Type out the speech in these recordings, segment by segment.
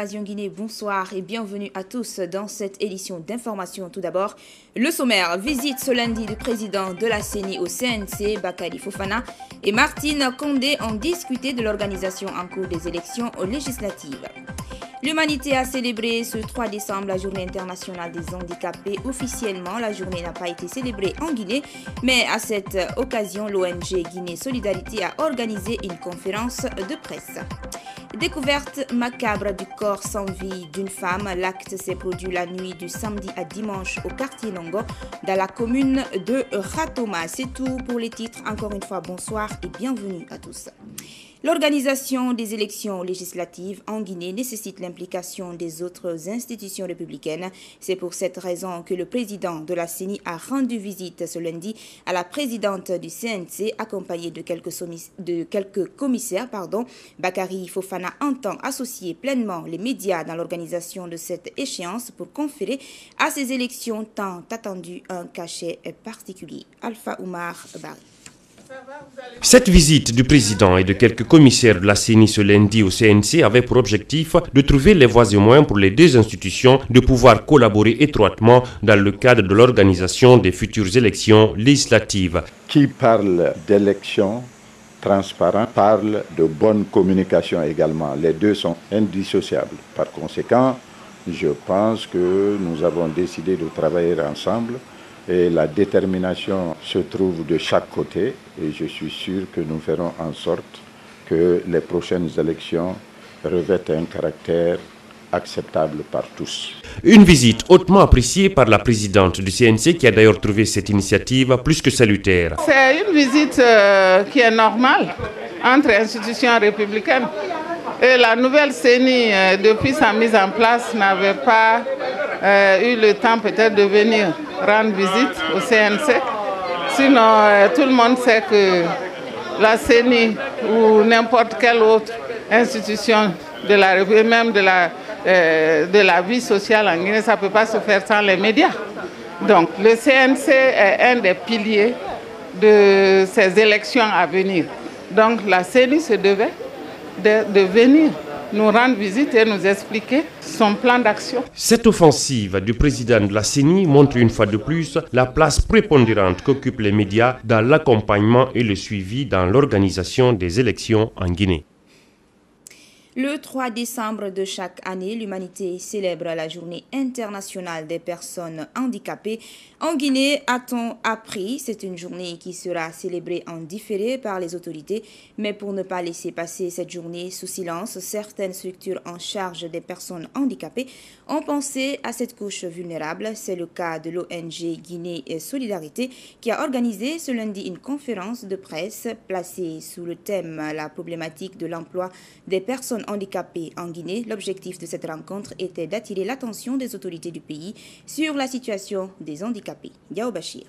Invasion Guinée, bonsoir et bienvenue à tous dans cette édition d'information. Tout d'abord, le sommaire, visite ce lundi du président de la CENI au CNC, Bakary Fofana, et Martine Condé ont discuté de l'organisation en cours des élections législatives. L'humanité a célébré ce 3 décembre la journée internationale des handicapés. Officiellement, la journée n'a pas été célébrée en Guinée, mais à cette occasion, l'ONG Guinée Solidarité a organisé une conférence de presse. Découverte macabre du corps sans vie d'une femme. L'acte s'est produit la nuit du samedi à dimanche au quartier Nongo, dans la commune de Ratoma. C'est tout pour les titres. Encore une fois, bonsoir et bienvenue à tous. L'organisation des élections législatives en Guinée nécessite l'implication des autres institutions républicaines. C'est pour cette raison que le président de la CENI a rendu visite ce lundi à la présidente du CNC, accompagnée de quelques commissaires. Bakary Fofana entend associer pleinement les médias dans l'organisation de cette échéance pour conférer à ces élections tant attendues un cachet particulier. Alpha Oumar Bari. Cette visite du président et de quelques commissaires de la CENI ce lundi au CNC avait pour objectif de trouver les voies et moyens pour les deux institutions de pouvoir collaborer étroitement dans le cadre de l'organisation des futures élections législatives. Qui parle d'élections transparentes parle de bonne communication également. Les deux sont indissociables. Par conséquent, je pense que nous avons décidé de travailler ensemble. Et la détermination se trouve de chaque côté et je suis sûr que nous ferons en sorte que les prochaines élections revêtent un caractère acceptable par tous. Une visite hautement appréciée par la présidente du CNC qui a d'ailleurs trouvé cette initiative plus que salutaire. C'est une visite qui est normale entre institutions républicaines. Et la nouvelle CENI, depuis sa mise en place, n'avait pas eu le temps peut-être de venir rendre visite au CNC. Sinon, tout le monde sait que la CENI ou n'importe quelle autre institution de la République, même de la vie sociale en Guinée, ça ne peut pas se faire sans les médias. Donc le CNC est un des piliers de ces élections à venir. Donc la CENI se devait de venir nous rendre visite et nous expliquer son plan d'action. Cette offensive du président de la CENI montre une fois de plus la place prépondérante qu'occupent les médias dans l'accompagnement et le suivi dans l'organisation des élections en Guinée. Le 3 décembre de chaque année, l'humanité célèbre la journée internationale des personnes handicapées. En Guinée, a-t-on appris, c'est une journée qui sera célébrée en différé par les autorités. Mais pour ne pas laisser passer cette journée sous silence, certaines structures en charge des personnes handicapées ont pensé à cette couche vulnérable. C'est le cas de l'ONG Guinée Solidarité qui a organisé ce lundi une conférence de presse placée sous le thème « La problématique de l'emploi des personnes handicapés en Guinée ». L'objectif de cette rencontre était d'attirer l'attention des autorités du pays sur la situation des handicapés. Yao Bachir.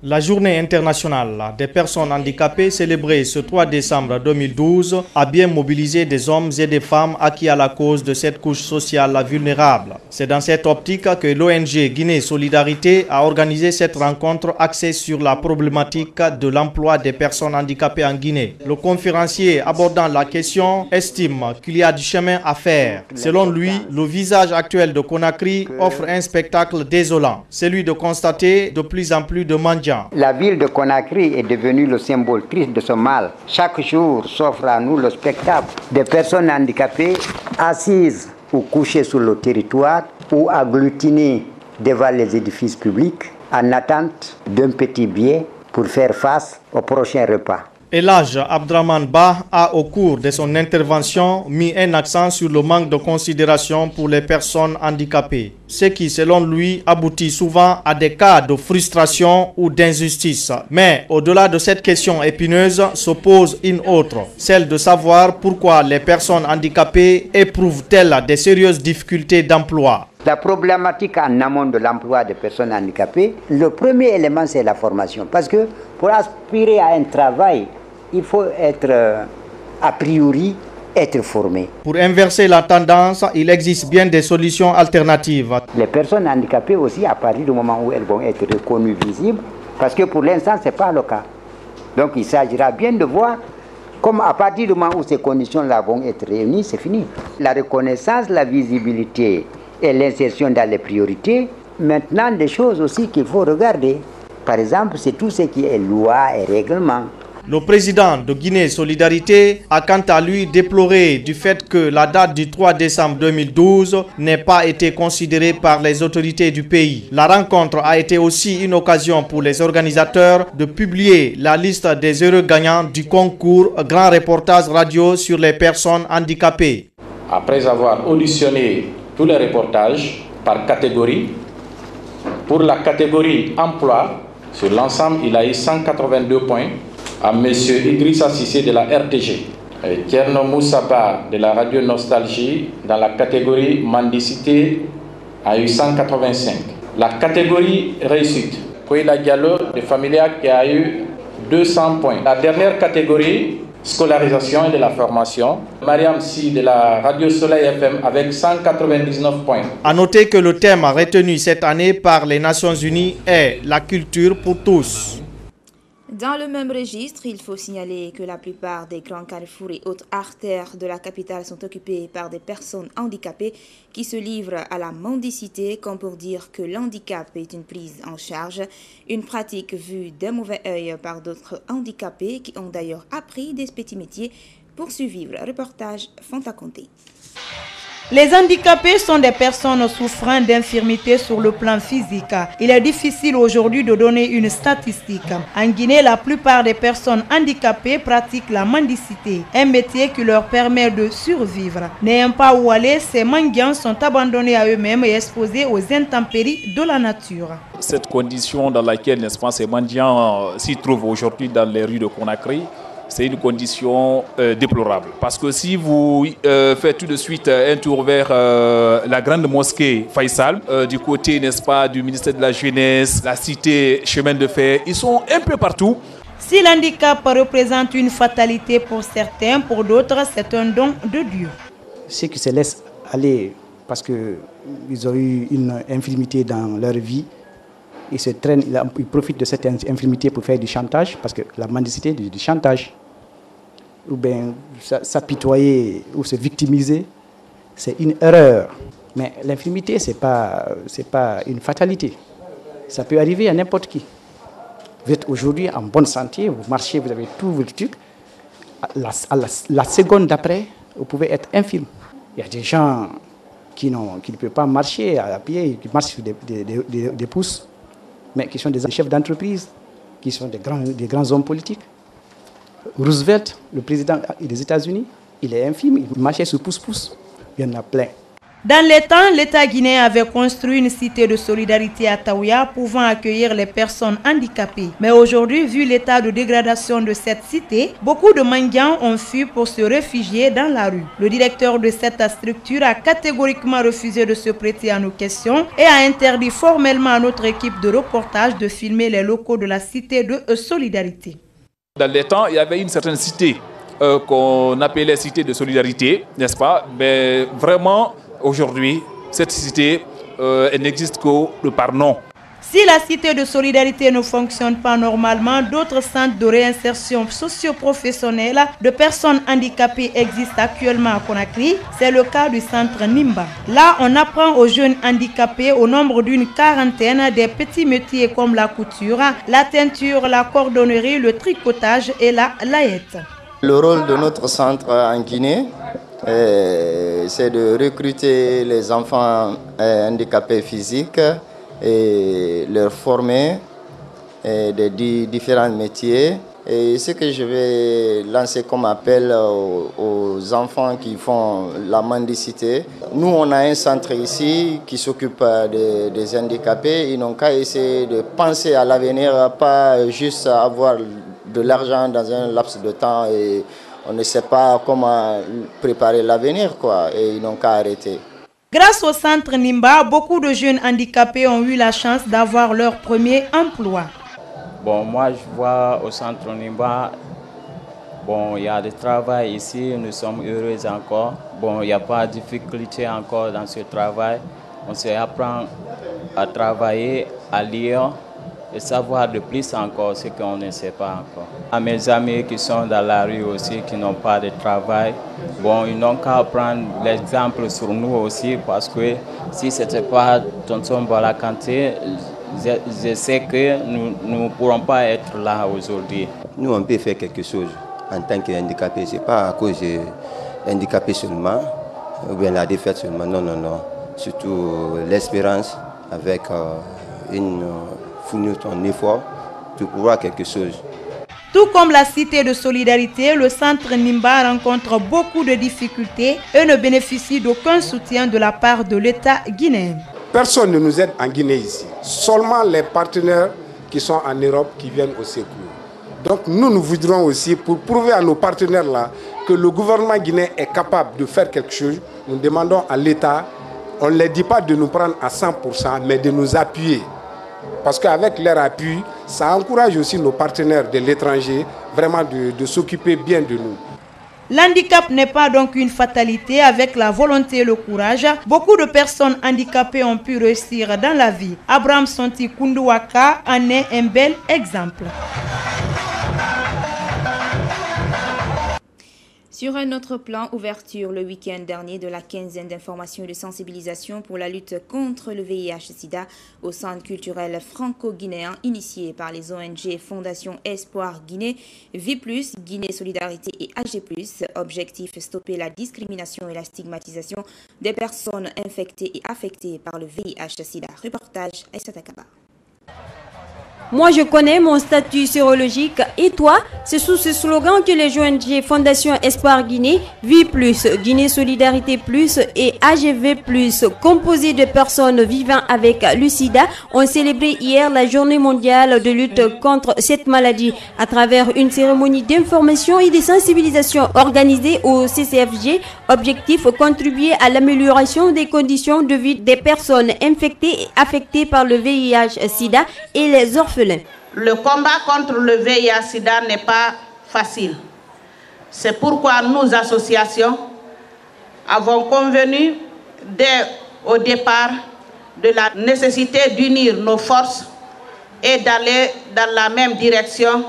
La journée internationale des personnes handicapées célébrée ce 3 décembre 2012 a bien mobilisé des hommes et des femmes acquis à la cause de cette couche sociale vulnérable. C'est dans cette optique que l'ONG Guinée Solidarité a organisé cette rencontre axée sur la problématique de l'emploi des personnes handicapées en Guinée. Le conférencier abordant la question estime qu'il y a du chemin à faire. Selon lui, le visage actuel de Conakry offre un spectacle désolant, celui de constater de plus en plus de mendiants. La ville de Conakry est devenue le symbole triste de ce mal. Chaque jour s'offre à nous le spectacle des personnes handicapées assises ou couchées sur le territoire ou agglutinées devant les édifices publics en attente d'un petit billet pour faire face au prochain repas. Elhadj Abdraman Ba a, au cours de son intervention, mis un accent sur le manque de considération pour les personnes handicapées, ce qui, selon lui, aboutit souvent à des cas de frustration ou d'injustice. Mais, au-delà de cette question épineuse, se pose une autre, celle de savoir pourquoi les personnes handicapées éprouvent-elles des sérieuses difficultés d'emploi. La problématique en amont de l'emploi des personnes handicapées, le premier élément, c'est la formation. Parce que pour aspirer à un travail, il faut être, a priori, être formé. Pour inverser la tendance, il existe bien des solutions alternatives. Les personnes handicapées aussi, à partir du moment où elles vont être reconnues visibles, parce que pour l'instant, ce n'est pas le cas. Donc il s'agira bien de voir Comme à partir du moment où ces conditions-là vont être réunies, c'est fini. La reconnaissance, la visibilité et l'insertion dans les priorités. Maintenant, des choses aussi qu'il faut regarder. Par exemple, c'est tout ce qui est loi et règlement. Le président de Guinée Solidarité a quant à lui déploré du fait que la date du 3 décembre 2012 n'ait pas été considérée par les autorités du pays. La rencontre a été aussi une occasion pour les organisateurs de publier la liste des heureux gagnants du concours Grand Reportage Radio sur les personnes handicapées. Après avoir auditionné tous les reportages par catégorie, pour la catégorie emploi, sur l'ensemble, il a eu 182 points. À M. Idrissa Cissé de la RTG, Tierno Moussaba de la Radio Nostalgie dans la catégorie mendicité a eu 185. La catégorie réussite, Koïla Diallo de Familia qui a eu 200 points. La dernière catégorie, scolarisation et de la formation, Mariam Si de la Radio Soleil FM avec 199 points. A noter que le thème retenu cette année par les Nations Unies est la culture pour tous. Dans le même registre, il faut signaler que la plupart des grands carrefours et autres artères de la capitale sont occupés par des personnes handicapées qui se livrent à la mendicité, comme pour dire que l'handicap est une prise en charge, une pratique vue d'un mauvais œil par d'autres handicapés qui ont d'ailleurs appris des petits métiers pour survivre. Reportage Fanta Conté. Les handicapés sont des personnes souffrant d'infirmités sur le plan physique. Il est difficile aujourd'hui de donner une statistique. En Guinée, la plupart des personnes handicapées pratiquent la mendicité, un métier qui leur permet de survivre. N'ayant pas où aller, ces mendiants sont abandonnés à eux-mêmes et exposés aux intempéries de la nature. Cette condition dans laquelle, n'est-ce pas, ces mendiants s'y trouvent aujourd'hui dans les rues de Conakry, c'est une condition déplorable. Parce que si vous faites tout de suite un tour vers la grande mosquée Faisal, du côté, n'est-ce pas, du ministère de la Jeunesse, la cité Chemin de Fer, ils sont un peu partout. Si l'handicap représente une fatalité pour certains, pour d'autres, c'est un don de Dieu. Ceux qui se laissent aller parce qu'ils ont eu une infirmité dans leur vie, ils profitent de cette infirmité pour faire du chantage, parce que la mendicité, du chantage, ou bien s'apitoyer ou se victimiser, c'est une erreur. Mais l'infirmité, ce n'est pas une fatalité. Ça peut arriver à n'importe qui. Vous êtes aujourd'hui en bonne santé, vous marchez, vous avez tous vos trucs. La seconde d'après, vous pouvez être infirme. Il y a des gens qui ne peuvent pas marcher à pied, qui marchent sur des pouces, mais qui sont des chefs d'entreprise, qui sont des grands hommes politiques. Roosevelt, le président des États-Unis, il est infirme, il marchait sur pouce-pouce. Il y en a plein. Dans les temps, l'État guinéen avait construit une cité de solidarité à Taouya pouvant accueillir les personnes handicapées. Mais aujourd'hui, vu l'état de dégradation de cette cité, beaucoup de mendiants ont fui pour se réfugier dans la rue. Le directeur de cette structure a catégoriquement refusé de se prêter à nos questions et a interdit formellement à notre équipe de reportage de filmer les locaux de la cité de solidarité. Dans les temps, il y avait une certaine cité qu'on appelait cité de solidarité, n'est-ce pas? Mais vraiment, aujourd'hui, cette cité, elle n'existe que par nom. Si la cité de solidarité ne fonctionne pas normalement, d'autres centres de réinsertion socio-professionnelle de personnes handicapées existent actuellement à Conakry. C'est le cas du centre Nimba. Là, on apprend aux jeunes handicapés au nombre d'une quarantaine des petits métiers comme la couture, la teinture, la cordonnerie, le tricotage et la layette. Le rôle de notre centre en Guinée, c'est de recruter les enfants handicapés physiques et leur former des différents métiers. Et ce que je vais lancer comme appel aux enfants qui font la mendicité, nous on a un centre ici qui s'occupe des handicapés. Ils n'ont qu'à essayer de penser à l'avenir, pas juste avoir de l'argent dans un laps de temps et on ne sait pas comment préparer l'avenir, quoi, et ils n'ont qu'à arrêter. Grâce au centre Nimba, beaucoup de jeunes handicapés ont eu la chance d'avoir leur premier emploi. Bon, moi je vois au centre Nimba, bon, il y a du travail ici, nous sommes heureux encore. Bon, il n'y a pas de difficulté encore dans ce travail. On s'apprend à travailler, à lire et savoir de plus encore ce qu'on ne sait pas encore. À mes amis qui sont dans la rue aussi, qui n'ont pas de travail, bon, ils n'ont qu'à prendre l'exemple sur nous aussi, parce que si ce n'était pas Tonton Bala Kanté, je sais que nous ne pourrons pas être là aujourd'hui. Nous, on peut faire quelque chose en tant qu'handicapé. Ce n'est pas à cause de handicapé seulement, ou bien la défaite seulement. Non, non, non. Surtout l'espérance avec fournir ton effort pour pouvoir quelque chose. Tout comme la cité de solidarité, le centre Nimba rencontre beaucoup de difficultés et ne bénéficie d'aucun soutien de la part de l'État guinéen. Personne ne nous aide en Guinée ici. Seulement les partenaires qui sont en Europe qui viennent au secours. Donc nous voudrons aussi, pour prouver à nos partenaires là que le gouvernement guinéen est capable de faire quelque chose, nous demandons à l'État, on ne leur dit pas de nous prendre à 100%, mais de nous appuyer. Parce qu'avec leur appui, ça encourage aussi nos partenaires de l'étranger vraiment de s'occuper bien de nous. L'handicap n'est pas donc une fatalité. Avec la volonté et le courage, beaucoup de personnes handicapées ont pu réussir dans la vie. Abraham Sonti Koundouaka en est un bel exemple. Sur un autre plan, ouverture le week-end dernier de la quinzaine d'informations et de sensibilisation pour la lutte contre le VIH-Sida au centre culturel franco-guinéen initié par les ONG Fondation Espoir Guinée, Vie+, Guinée Solidarité et AG+. Objectif, stopper la discrimination et la stigmatisation des personnes infectées et affectées par le VIH-Sida. Reportage Aïssata Kaba. Moi, je connais mon statut sérologique et toi, c'est sous ce slogan que les ONG Fondation Espoir Guinée, Vie+, Guinée Solidarité Plus et AGV+, composés de personnes vivant avec le sida, ont célébré hier la journée mondiale de lutte contre cette maladie à travers une cérémonie d'information et de sensibilisation organisée au CCFG. Objectif, contribuer à l'amélioration des conditions de vie des personnes infectées et affectées par le VIH-Sida et les orphelins. Le combat contre le VIH-Sida n'est pas facile. C'est pourquoi nous, associations, avons convenu dès au départ de la nécessité d'unir nos forces et d'aller dans la même direction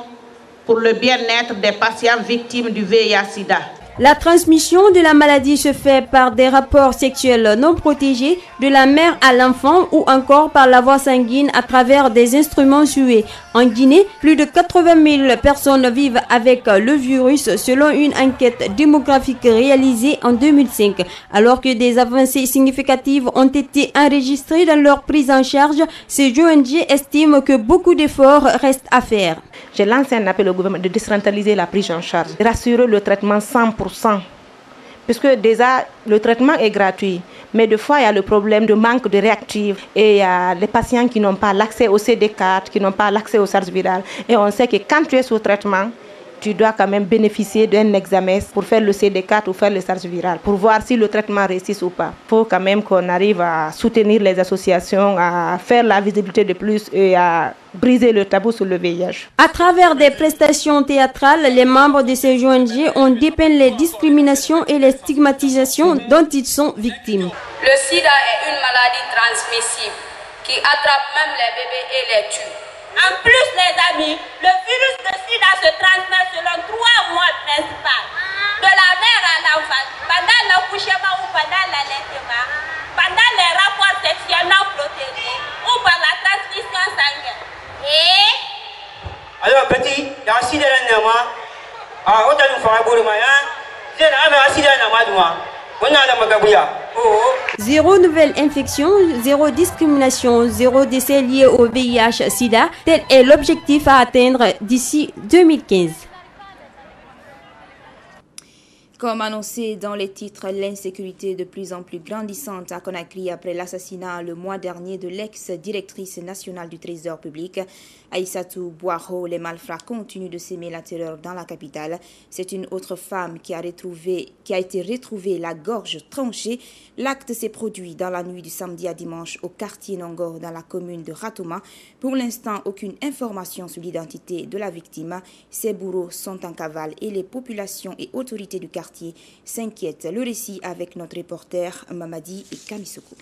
pour le bien-être des patients victimes du VIH-Sida. La transmission de la maladie se fait par des rapports sexuels non protégés de la mère à l'enfant ou encore par la voie sanguine à travers des instruments sués. En Guinée, plus de 80 000 personnes vivent avec le virus selon une enquête démographique réalisée en 2005. Alors que des avancées significatives ont été enregistrées dans leur prise en charge, ces ONG estiment que beaucoup d'efforts restent à faire. J'ai lancé un appel au gouvernement de décentraliser la prise en charge, de rassurer le traitement 100%, puisque déjà le traitement est gratuit, mais des fois il y a le problème de manque de réactifs et il y a les patients qui n'ont pas l'accès au CD4, qui n'ont pas l'accès au SARS viral. Et on sait que quand tu es sous traitement, tu dois quand même bénéficier d'un examen pour faire le CD4 ou faire le SARS viral, pour voir si le traitement réussit ou pas. Il faut quand même qu'on arrive à soutenir les associations, à faire la visibilité de plus et à briser le tabou sur le VIH. À travers des prestations théâtrales, les membres de ces ONG ont dépeint les discriminations et les stigmatisations dont ils sont victimes. Le sida est une maladie transmissible qui attrape même les bébés et les tue. En plus, les amis, le virus de sida se transmet selon 3 mois principaux. De la mère à l'enfant, pendant l'accouchement ou pendant l'allaitement, pendant les rapports sexuels non protégés ou par la transmission sanguine. Et alors, petit, il y a un sida dans le mois. Ah, on a une fois à bout de moyen. J'ai un sida dans le mois. Zéro nouvelle infection, zéro discrimination, zéro décès lié au VIH-Sida, tel est l'objectif à atteindre d'ici 2015. Comme annoncé dans les titres, l'insécurité de plus en plus grandissante à Conakry après l'assassinat le mois dernier de l'ex-directrice nationale du Trésor public, Aïssatou Boiro. Les malfrats continuent de s'aimer la terreur dans la capitale. C'est une autre femme qui a été retrouvée la gorge tranchée. L'acte s'est produit dans la nuit du samedi à dimanche au quartier Nongor dans la commune de Ratouma. Pour l'instant, aucune information sur l'identité de la victime. Ses bourreaux sont en cavale et les populations et autorités du quartier s'inquiètent. Le récit avec notre reporter Mamadi Kamisoko.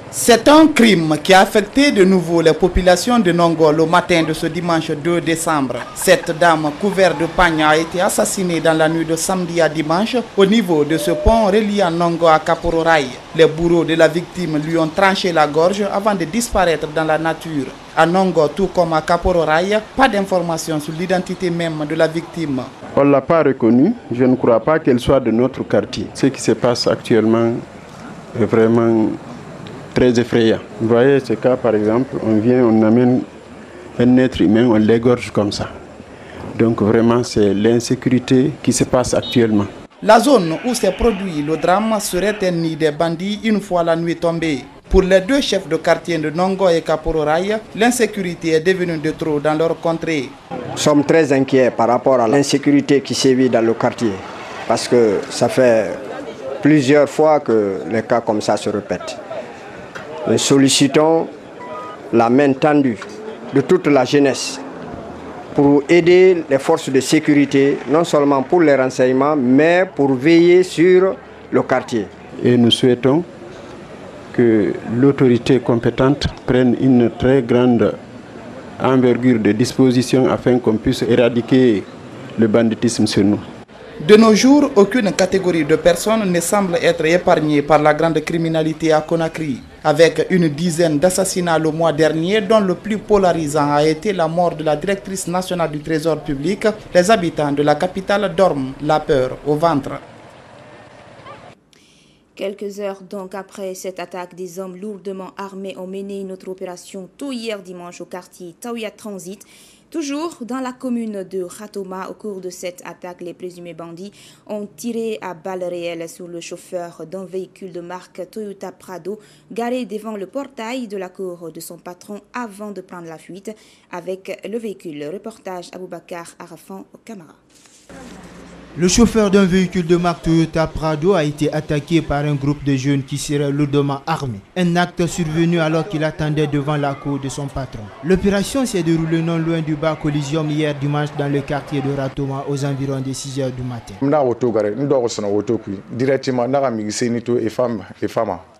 C'est un crime qui a affecté de nouveau les populations de Nongo le matin de ce dimanche 2 décembre. Cette dame couverte de pagne a été assassinée dans la nuit de samedi à dimanche au niveau de ce pont reliant Nongo à Kapororaï. Les bourreaux de la victime lui ont tranché la gorge avant de disparaître dans la nature. À Nongo, tout comme à Kapororaï, pas d'informations sur l'identité même de la victime. On ne l'a pas reconnue. Je ne crois pas qu'elle soit de notre quartier. Ce qui se passe actuellement est vraiment très effrayant. Vous voyez ce cas par exemple, on amène un être humain, on l'égorge comme ça. Donc vraiment c'est l'insécurité qui se passe actuellement. La zone où s'est produit le drame serait un nid des bandits une fois la nuit tombée. Pour les deux chefs de quartier de Nongo et Kapororaï, l'insécurité est devenue de trop dans leur contrée. Nous sommes très inquiets par rapport à l'insécurité qui sévit dans le quartier. Parce que ça fait plusieurs fois que les cas comme ça se répètent. Nous sollicitons la main tendue de toute la jeunesse pour aider les forces de sécurité, non seulement pour les renseignements, mais pour veiller sur le quartier. Et nous souhaitons que l'autorité compétente prenne une très grande envergure de dispositions afin qu'on puisse éradiquer le banditisme sur nous. De nos jours, aucune catégorie de personnes ne semble être épargnée par la grande criminalité à Conakry. Avec une dizaine d'assassinats le mois dernier, dont le plus polarisant a été la mort de la directrice nationale du Trésor public, les habitants de la capitale dorment la peur au ventre. Quelques heures donc après cette attaque, des hommes lourdement armés ont mené une autre opération tôt hier dimanche au quartier Taouya Transit. Toujours dans la commune de Ratoma, au cours de cette attaque, les présumés bandits ont tiré à balles réelles sur le chauffeur d'un véhicule de marque Toyota Prado garé devant le portail de la cour de son patron avant de prendre la fuite avec le véhicule. Reportage Aboubakar Arafan au Camara. Le chauffeur d'un véhicule de marque Toyota Prado a été attaqué par un groupe de jeunes qui seraient lourdement armés. Un acte survenu alors qu'il attendait devant la cour de son patron. L'opération s'est déroulée non loin du bar Coliseum hier dimanche dans le quartier de Ratoma aux environs de 6 h du matin.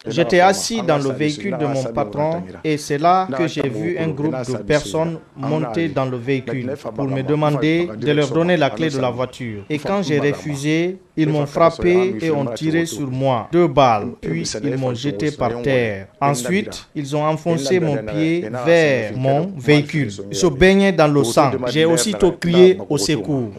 J'étais assis dans le véhicule de mon patron et c'est là que j'ai vu un groupe de personnes monter dans le véhicule pour me demander de leur donner la clé de la voiture. Et quand j'ai refusé, ils m'ont frappé et ont tiré sur moi 2 balles, puis ils m'ont jeté par terre. Ensuite, ils ont enfoncé mon pied vers mon véhicule. Je baignais dans le sang. J'ai aussitôt crié au secours.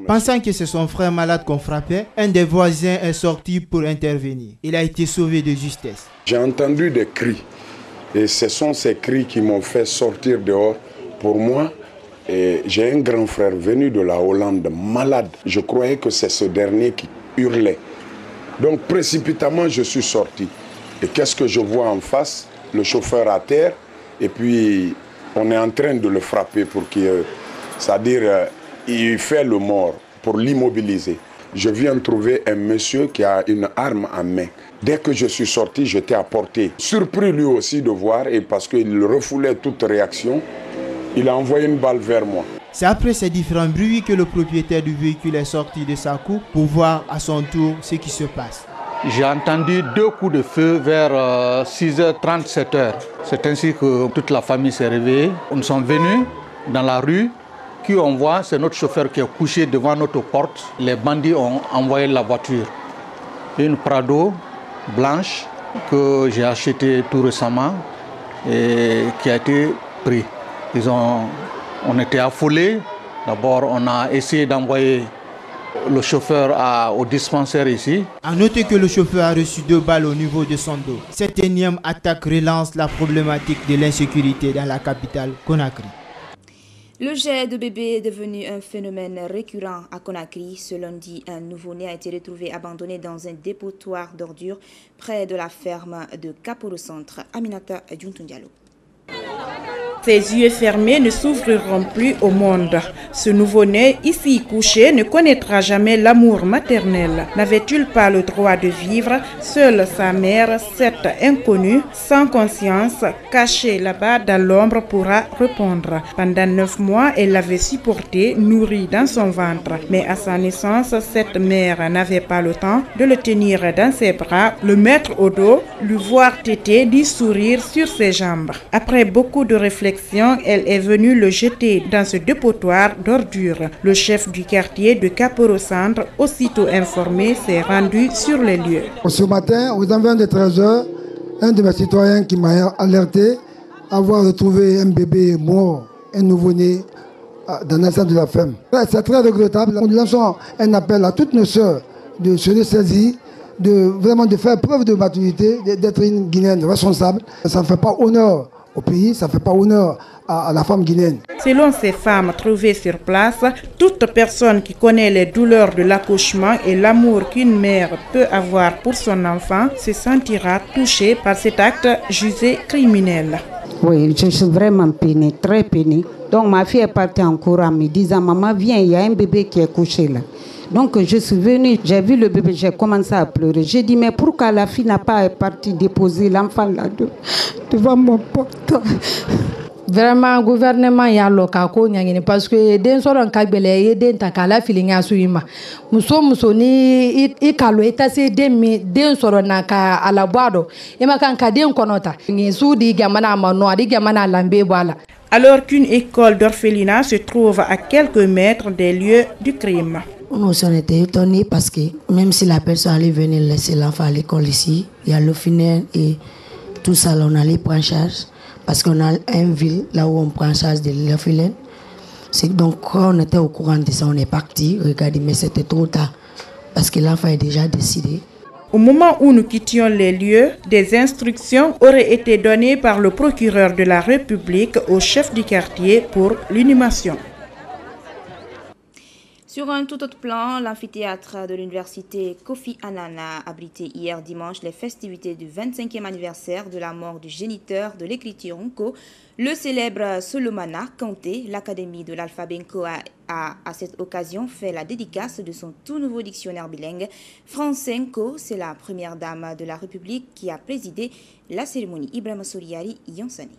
Pensant que c'est son frère malade qu'on frappait, un des voisins est sorti pour intervenir. Il a été sauvé de justesse. J'ai entendu des cris et ce sont ces cris qui m'ont fait sortir dehors. Pour moi, j'ai un grand frère venu de la Hollande, malade. Je croyais que c'est ce dernier qui hurlait. Donc précipitamment, je suis sorti. Et qu'est-ce que je vois en face? Le chauffeur à terre et puis on est en train de le frapper pour qu'il... C'est-à-dire, il fait le mort pour l'immobiliser. Je viens trouver un monsieur qui a une arme en main. Dès que je suis sorti, j'étais à portée. Surpris lui aussi de voir, et parce qu'il refoulait toute réaction, il a envoyé une balle vers moi. C'est après ces différents bruits que le propriétaire du véhicule est sorti de sa cour pour voir à son tour ce qui se passe. J'ai entendu 2 coups de feu vers 6h30, 7h. C'est ainsi que toute la famille s'est réveillée. Nous sommes venus dans la rue. Qui on voit, c'est notre chauffeur qui est couché devant notre porte. Les bandits ont envoyé la voiture. Une Prado blanche que j'ai achetée tout récemment et qui a été prise. On était affolés. D'abord, on a essayé d'envoyer le chauffeur au dispensaire ici. A noter que le chauffeur a reçu 2 balles au niveau de son dos. Cette énième attaque relance la problématique de l'insécurité dans la capitale Conakry. Le jet de bébé est devenu un phénomène récurrent à Conakry. Ce lundi, un nouveau-né a été retrouvé abandonné dans un dépotoir d'ordures près de la ferme de Kaporo Centre. Aminata Djountoundialo. Ses yeux fermés ne s'ouvriront plus au monde. Ce nouveau-né, ici couché, ne connaîtra jamais l'amour maternel. N'avait-il pas le droit de vivre? Seule sa mère, cette inconnue, sans conscience, cachée là-bas dans l'ombre, pourra répondre. Pendant 9 mois, elle l'avait supporté, nourri dans son ventre. Mais à sa naissance, cette mère n'avait pas le temps de le tenir dans ses bras, le mettre au dos, lui voir téter, lui sourire sur ses jambes. Après beaucoup de réflexions, elle est venue le jeter dans ce dépotoir d'ordures. Le chef du quartier de Caporo-Centre, aussitôt informé, s'est rendu sur les lieux. Ce matin, aux environs de 13h, un de mes citoyens qui m'a alerté avoir retrouvé un bébé mort, un nouveau-né, dans l'enceinte de la femme. C'est très regrettable. Nous lançons un appel à toutes nos sœurs de se ressaisir, de faire preuve de maturité, d'être une Guinéenne responsable. Ça ne fait pas honneur au pays, ça ne fait pas honneur à la femme guinéenne. Selon ces femmes trouvées sur place, toute personne qui connaît les douleurs de l'accouchement et l'amour qu'une mère peut avoir pour son enfant se sentira touchée par cet acte jugé criminel. Oui, je suis vraiment peinée, très peinée. Donc ma fille est partie en courant me disant, maman viens, il y a un bébé qui est couché là. Donc je suis venue, j'ai vu le bébé, j'ai commencé à pleurer. J'ai dit, mais pourquoi la fille n'a pas parti déposer l'enfant là devant mon porte? Vraiment, le gouvernement y a l'occasion parce que den soron kabele ye den takala filinga suima. Muso ni ikalo etase den soron naka alabado. Ema kan ka den konota. Ngi sudi gamana mano adi gamana lambe bala. Alors qu'une école d'orphelinat se trouve à quelques mètres des lieux du crime. On était étonnés parce que même si la personne allait venir laisser l'enfant à l'école ici, il y a l'orphelinat et tout ça, on allait prendre en charge. Parce qu'on a une ville là où on prend en charge de l'orphelin. Donc quand on était au courant de ça, on est parti. Regardez, mais c'était trop tard. Parce que l'enfant est déjà décidé. Au moment où nous quittions les lieux, des instructions auraient été données par le procureur de la République au chef du quartier pour l'inhumation. Sur un tout autre plan, l'amphithéâtre de l'université Kofi Annan a abrité hier dimanche les festivités du 25e anniversaire de la mort du géniteur de l'écriture Nko, le célèbre Solomana Kanté. L'Académie de l'alphabet Nko a à cette occasion fait la dédicace de son tout nouveau dictionnaire bilingue. Français Nko, c'est la première dame de la République qui a présidé la cérémonie. Ibrahima Souriari Yansani.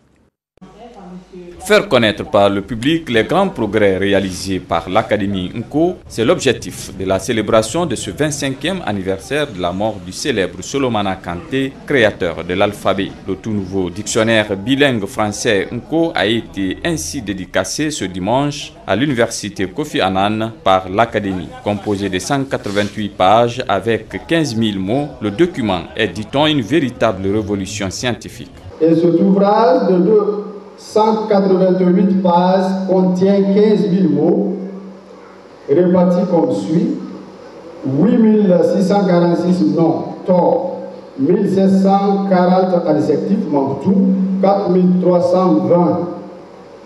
Faire connaître par le public les grands progrès réalisés par l'Académie Nko, c'est l'objectif de la célébration de ce 25e anniversaire de la mort du célèbre Solomana Kanté, créateur de l'alphabet. Le tout nouveau dictionnaire bilingue français Nko a été ainsi dédicacé ce dimanche à l'université Kofi Annan par l'Académie. Composé de 188 pages avec 15 000 mots, le document est, dit-on, une véritable révolution scientifique. Et cet ouvrage de 188 pages contient 15 000 mots répartis comme suit: 8 646 noms, tort, 1740 adjectifs, manque tout, 4 320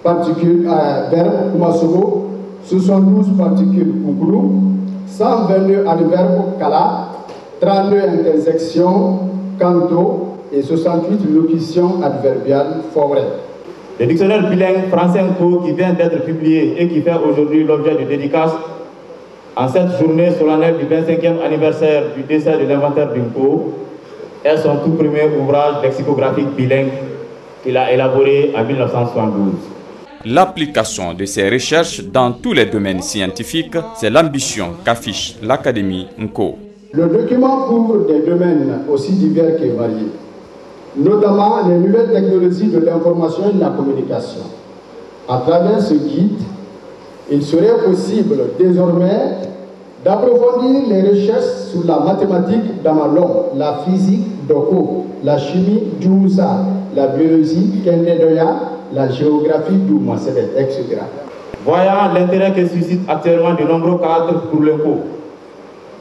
particules, verbes, kumasogo, 72 particules, kukuru, 122 adverbes, kala, 32 interjections, kanto, et 68 locutions adverbiales forêt. Le dictionnaire bilingue français Nko qui vient d'être publié et qui fait aujourd'hui l'objet de dédicace en cette journée solennelle du 25e anniversaire du décès de l'inventeur d'Nko est son tout premier ouvrage lexicographique bilingue qu'il a élaboré en 1972. L'application de ces recherches dans tous les domaines scientifiques, c'est l'ambition qu'affiche l'Académie Nko. Le document couvre des domaines aussi divers que variés, notamment les nouvelles technologies de l'information et de la communication. À travers ce guide, il serait possible désormais d'approfondir les recherches sur la mathématique d'Amalon, la physique d'Oko, la chimie d'Ouza, la biologie Kendedoya, la géographie d'Oumasebe, etc. Voyant l'intérêt que suscite actuellement de nombreux cadres pour l'Nko,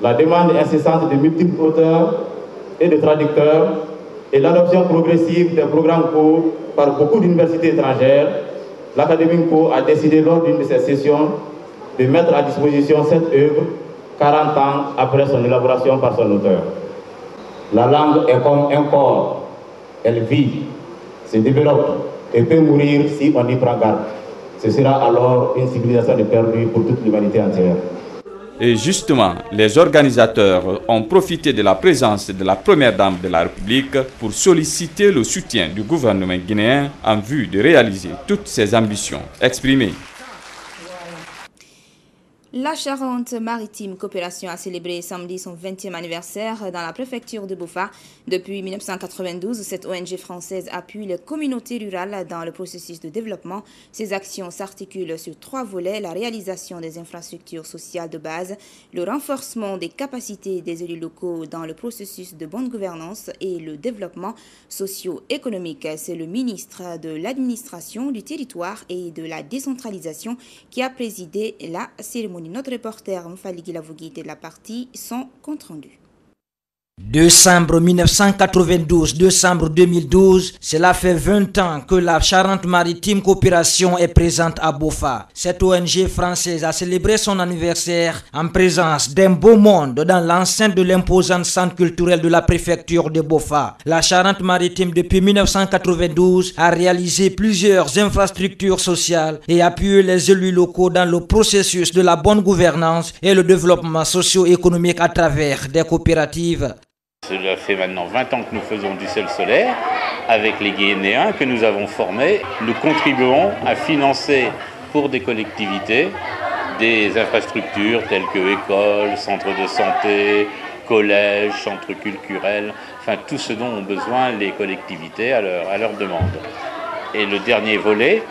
la demande incessante de multiples auteurs et de traducteurs, et l'adoption progressive des programmes Nko par beaucoup d'universités étrangères, l'Académie Nko a décidé lors d'une de ses sessions de mettre à disposition cette œuvre 40 ans après son élaboration par son auteur. La langue est comme un corps, elle vit, se développe, et peut mourir si on y prend garde. Ce sera alors une civilisation de perdue pour toute l'humanité entière. Et justement, les organisateurs ont profité de la présence de la première dame de la République pour solliciter le soutien du gouvernement guinéen en vue de réaliser toutes ses ambitions exprimées. La Charente-Maritime Coopération a célébré samedi son 20e anniversaire dans la préfecture de Bofa. Depuis 1992, cette ONG française appuie les communautés rurales dans le processus de développement. Ses actions s'articulent sur 3 volets: la réalisation des infrastructures sociales de base, le renforcement des capacités des élus locaux dans le processus de bonne gouvernance et le développement socio-économique. C'est le ministre de l'administration, du territoire et de la décentralisation qui a présidé la cérémonie. Notre reporter Mfali Gilavogui de la partie son compte rendu. Décembre 1992, décembre 2012, cela fait 20 ans que la Charente-Maritime Coopération est présente à Bofa. Cette ONG française a célébré son anniversaire en présence d'un beau monde dans l'enceinte de l'imposante centre culturel de la préfecture de Bofa. La Charente-Maritime, depuis 1992, a réalisé plusieurs infrastructures sociales et appuyé les élus locaux dans le processus de la bonne gouvernance et le développement socio-économique à travers des coopératives. Cela fait maintenant 20 ans que nous faisons du sel solaire avec les Guinéens que nous avons formés. Nous contribuons à financer pour des collectivités des infrastructures telles que écoles, centres de santé, collèges, centres culturels, enfin tout ce dont ont besoin les collectivités à leur demande. Et le dernier volet,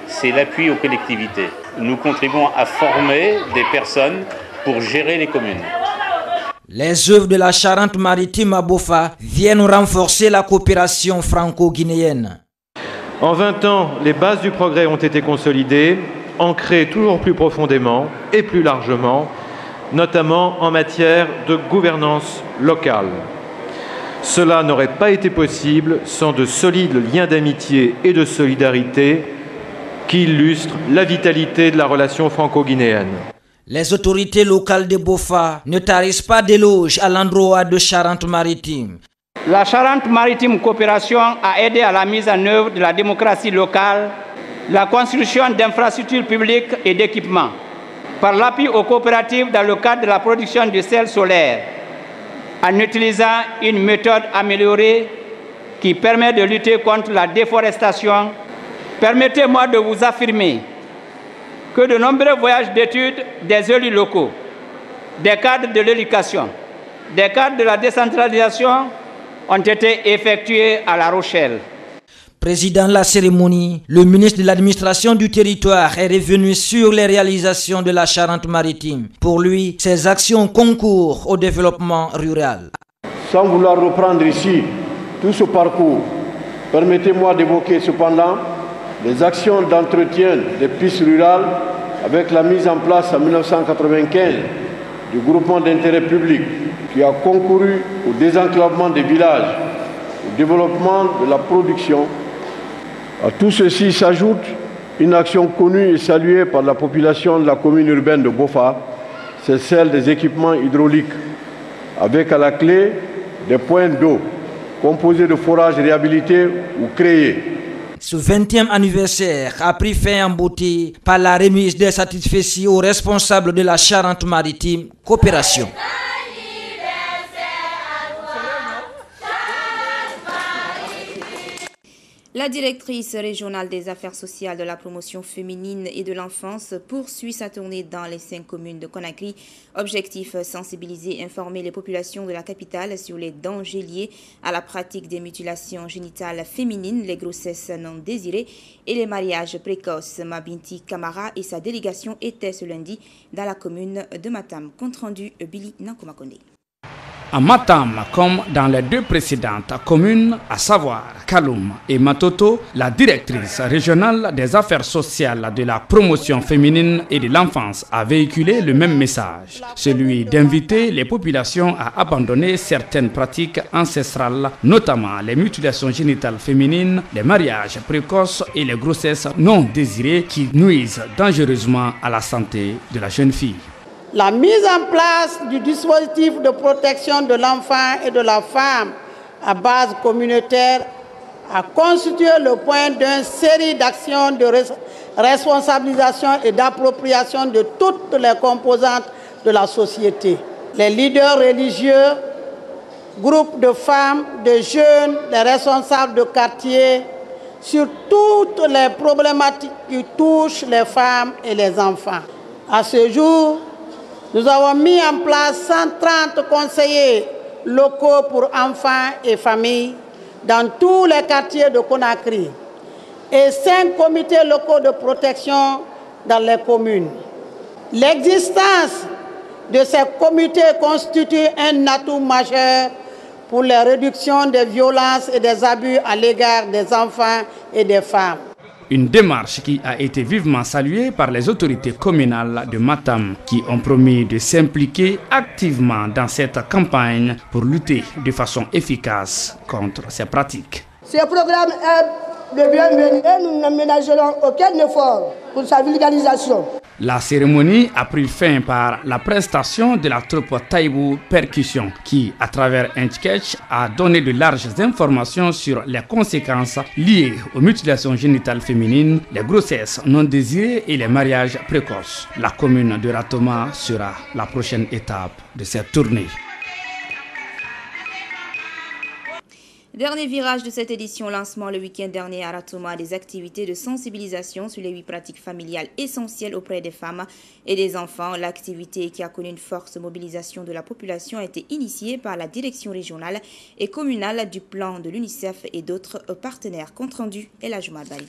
c'est l'appui aux collectivités. Nous contribuons à former des personnes pour gérer les communes. Les œuvres de la Charente-Maritime à Bofa viennent renforcer la coopération franco-guinéenne. En 20 ans, les bases du progrès ont été consolidées, ancrées toujours plus profondément et plus largement, notamment en matière de gouvernance locale. Cela n'aurait pas été possible sans de solides liens d'amitié et de solidarité qui illustrent la vitalité de la relation franco-guinéenne. Les autorités locales de Bofa ne tarissent pas d'éloges à l'endroit de Charente-Maritime. La Charente-Maritime Coopération a aidé à la mise en œuvre de la démocratie locale, la construction d'infrastructures publiques et d'équipements, par l'appui aux coopératives dans le cadre de la production de sel solaire, en utilisant une méthode améliorée qui permet de lutter contre la déforestation. Permettez-moi de vous affirmer que de nombreux voyages d'études des élus locaux, des cadres de l'éducation, des cadres de la décentralisation ont été effectués à La Rochelle. Président de la cérémonie, le ministre de l'administration du territoire est revenu sur les réalisations de la Charente-Maritime. Pour lui, ces actions concourent au développement rural. Sans vouloir reprendre ici tout ce parcours, permettez-moi d'évoquer cependant les actions d'entretien des pistes rurales avec la mise en place en 1995 du groupement d'intérêt public qui a concouru au désenclavement des villages, au développement de la production. À tout ceci s'ajoute une action connue et saluée par la population de la commune urbaine de Bofa, c'est celle des équipements hydrauliques, avec à la clé des points d'eau composés de forages réhabilités ou créés. Ce 20e anniversaire a pris fin en beauté par la remise des satisfecits aux responsables de la Charente-Maritime Coopération. La directrice régionale des affaires sociales de la promotion féminine et de l'enfance poursuit sa tournée dans les 5 communes de Conakry. Objectif, sensibiliser et informer les populations de la capitale sur les dangers liés à la pratique des mutilations génitales féminines, les grossesses non désirées et les mariages précoces. Mabinti Kamara et sa délégation étaient ce lundi dans la commune de Matam. Compte rendu Billy Nankomakonde. À Matam, comme dans les 2 précédentes communes, à savoir Kaloum et Matoto, la directrice régionale des affaires sociales de la promotion féminine et de l'enfance a véhiculé le même message, celui d'inviter les populations à abandonner certaines pratiques ancestrales, notamment les mutilations génitales féminines, les mariages précoces et les grossesses non désirées qui nuisent dangereusement à la santé de la jeune fille. La mise en place du dispositif de protection de l'enfant et de la femme à base communautaire a constitué le point d'une série d'actions de responsabilisation et d'appropriation de toutes les composantes de la société. Les leaders religieux, groupes de femmes, de jeunes, les responsables de quartier, sur toutes les problématiques qui touchent les femmes et les enfants. À ce jour, nous avons mis en place 130 conseillers locaux pour enfants et familles dans tous les quartiers de Conakry et 5 comités locaux de protection dans les communes. L'existence de ces comités constitue un atout majeur pour la réduction des violences et des abus à l'égard des enfants et des femmes. Une démarche qui a été vivement saluée par les autorités communales de Matam qui ont promis de s'impliquer activement dans cette campagne pour lutter de façon efficace contre ces pratiques. Ce programme est le bienvenu et nous ne ménagerons aucun effort pour sa vulgarisation. La cérémonie a pris fin par la prestation de la troupe Taïbou Percussion qui, à travers un sketch, a donné de larges informations sur les conséquences liées aux mutilations génitales féminines, les grossesses non désirées et les mariages précoces. La commune de Ratoma sera la prochaine étape de cette tournée. Dernier virage de cette édition, lancement le week-end dernier à Ratoma des activités de sensibilisation sur les 8 pratiques familiales essentielles auprès des femmes et des enfants. L'activité qui a connu une forte mobilisation de la population a été initiée par la direction régionale et communale du plan de l'UNICEF et d'autres partenaires. Compte rendu et la Jumal Bali.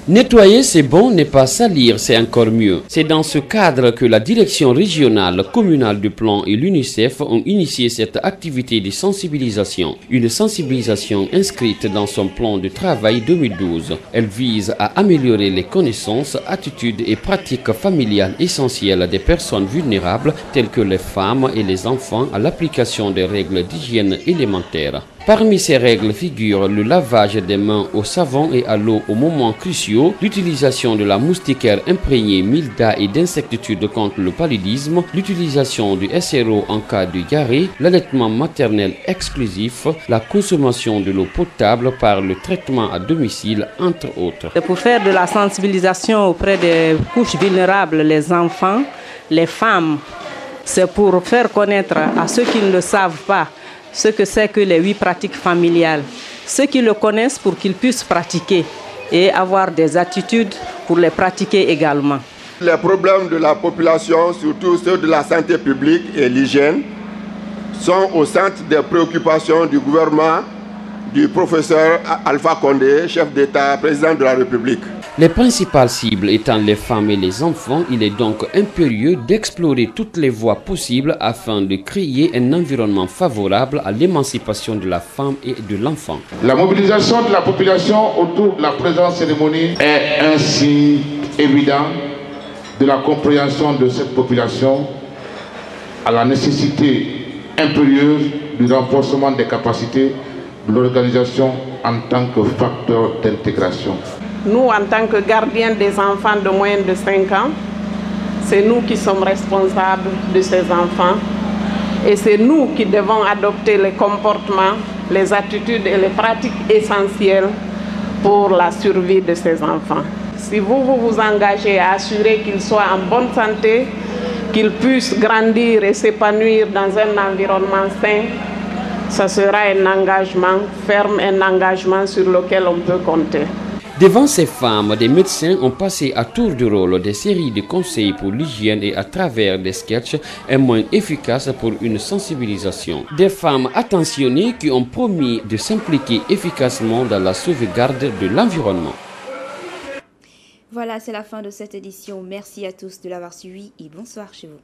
Nettoyer c'est bon, ne pas salir c'est encore mieux. C'est dans ce cadre que la direction régionale, communale du plan et l'UNICEF ont initié cette activité de sensibilisation. Une sensibilisation inscrite dans son plan de travail 2012. Elle vise à améliorer les connaissances, attitudes et pratiques familiales essentielles des personnes vulnérables telles que les femmes et les enfants à l'application des règles d'hygiène élémentaires. Parmi ces règles figurent le lavage des mains au savon et à l'eau aux moments cruciaux, l'utilisation de la moustiquaire imprégnée milda et d'insectitude contre le paludisme, l'utilisation du SRO en cas de diarrhée, l'allaitement maternel exclusif, la consommation de l'eau potable par le traitement à domicile, entre autres. C'est pour faire de la sensibilisation auprès des couches vulnérables, les enfants, les femmes. C'est pour faire connaître à ceux qui ne le savent pas ce que c'est que les 8 pratiques familiales. Ceux qui le connaissent pour qu'ils puissent pratiquer et avoir des attitudes pour les pratiquer également. Les problèmes de la population, surtout ceux de la santé publique et l'hygiène, sont au centre des préoccupations du gouvernement du professeur Alpha Condé, chef d'État, président de la République. Les principales cibles étant les femmes et les enfants, il est donc impérieux d'explorer toutes les voies possibles afin de créer un environnement favorable à l'émancipation de la femme et de l'enfant. La mobilisation de la population autour de la présente cérémonie est un signe évident de la compréhension de cette population à la nécessité impérieuse du renforcement des capacités de l'organisation en tant que facteur d'intégration. Nous, en tant que gardiens des enfants de moins de 5 ans, c'est nous qui sommes responsables de ces enfants et c'est nous qui devons adopter les comportements, les attitudes et les pratiques essentielles pour la survie de ces enfants. Si vous vous engagez à assurer qu'ils soient en bonne santé, qu'ils puissent grandir et s'épanouir dans un environnement sain, ça sera un engagement ferme, un engagement sur lequel on peut compter. Devant ces femmes, des médecins ont passé à tour de rôle des séries de conseils pour l'hygiène et à travers des sketchs un moyen efficace pour une sensibilisation. Des femmes attentionnées qui ont promis de s'impliquer efficacement dans la sauvegarde de l'environnement. Voilà, c'est la fin de cette édition. Merci à tous de l'avoir suivi et bonsoir chez vous.